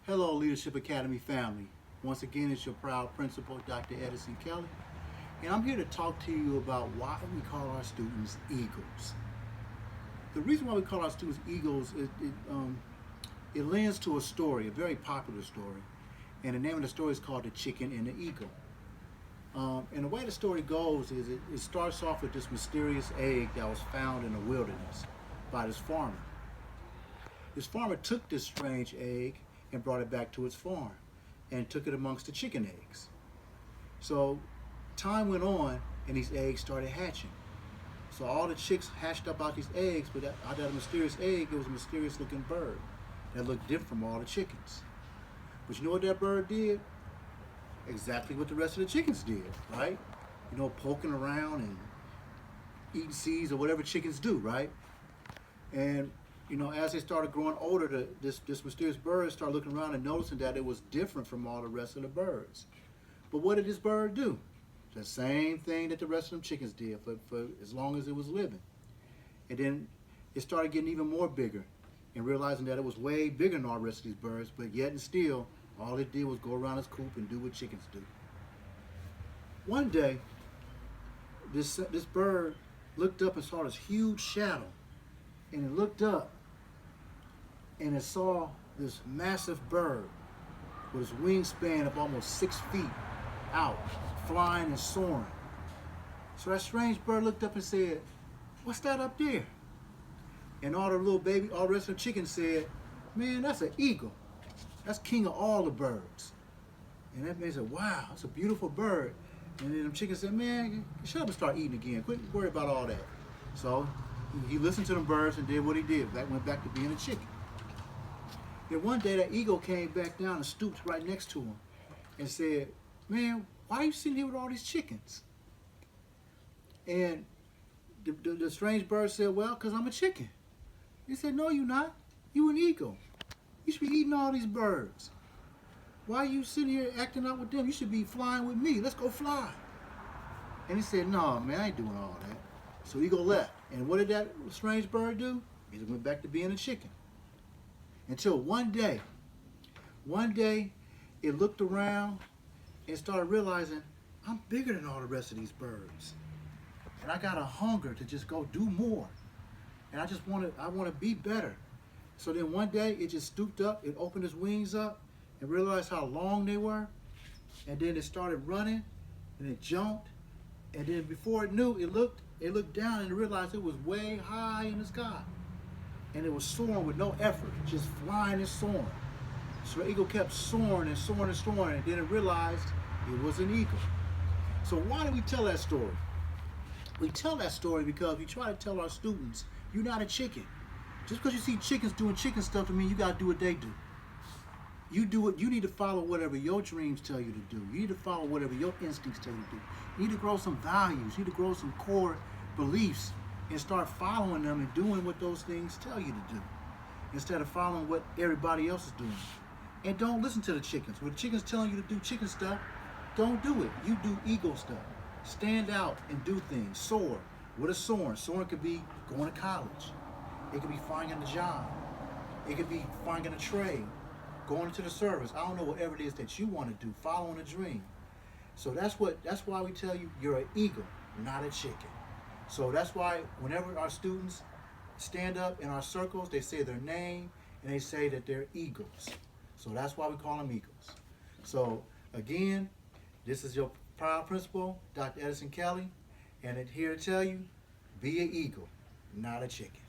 Hello, Leadership Academy family. Once again, it's your proud principal, Dr. Edison Kelly, and I'm here to talk to you about why we call our students Eagles. The reason why we call our students Eagles it lends to a story, a very popular story, and the name of the story is called The Chicken and the Eagle. And the way the story goes is it starts off with this mysterious egg that was found in the wilderness by this farmer. This farmer took this strange egg and brought it back to his farm and took it amongst the chicken eggs. So time went on and these eggs started hatching. So all the chicks hatched up out these eggs, but out of that mysterious egg, it was a mysterious looking bird that looked different from all the chickens. But you know what that bird did? Exactly what the rest of the chickens did, right? You know, poking around and eating seeds or whatever chickens do, right? And you know, as they started growing older, this mysterious bird started looking around and noticing that it was different from all the rest of the birds. But what did this bird do? The same thing that the rest of them chickens did for as long as it was living. And then it started getting even more bigger and realizing that it was way bigger than all the rest of these birds, but yet and still, all it did was go around its coop and do what chickens do. One day, this bird looked up and saw this huge shadow, and it looked up and it saw this massive bird with his wingspan of almost 6 feet out, flying and soaring. So that strange bird looked up and said, "What's that up there?" And all the rest of the chickens said, "Man, that's an eagle. That's king of all the birds." And that man said, "Wow, that's a beautiful bird." And then the chicken said, "Man, shut up and start eating again. Quit worry about all that." So he listened to the birds and did what he did. That went back to being a chicken. Then one day that eagle came back down and stooped right next to him and said, "Man, why are you sitting here with all these chickens?" And the strange bird said, "Well, because I'm a chicken." He said, "No, you're not. You an eagle. You should be eating all these birds. Why are you sitting here acting out with them? You should be flying with me. Let's go fly." And he said, "No, man, I ain't doing all that." So Eagle left. And what did that strange bird do? He went back to being a chicken. Until one day, it looked around and started realizing, I'm bigger than all the rest of these birds. And I got a hunger to just go do more. And I want to be better. So then one day it just stooped up, it opened its wings up and realized how long they were. And then it started running and it jumped. And then before it knew, it looked down and realized it was way high in the sky. And it was soaring with no effort, just flying and soaring. So the eagle kept soaring and soaring and soaring, and then it realized it was an eagle. So why do we tell that story? We tell that story because we try to tell our students, you're not a chicken. Just because you see chickens doing chicken stuff, doesn't mean you got to do what they do. You do it. You need to follow whatever your dreams tell you to do. You need to follow whatever your instincts tell you to do. You need to grow some values. You need to grow some core beliefs and start following them and doing what those things tell you to do instead of following what everybody else is doing. And don't listen to the chickens. When the chickens telling you to do chicken stuff, don't do it. You do eagle stuff. Stand out and do things. Soar. What is soaring? Soaring could be going to college. It could be finding a job. It could be finding a trade, going into the service. I don't know, whatever it is that you want to do, following a dream. So that's why we tell you you're an eagle, not a chicken. So that's why whenever our students stand up in our circles, they say their name and they say that they're eagles. So that's why we call them eagles. So again, this is your proud principal, Dr. Edison Kelly, and here to tell you, be an eagle, not a chicken.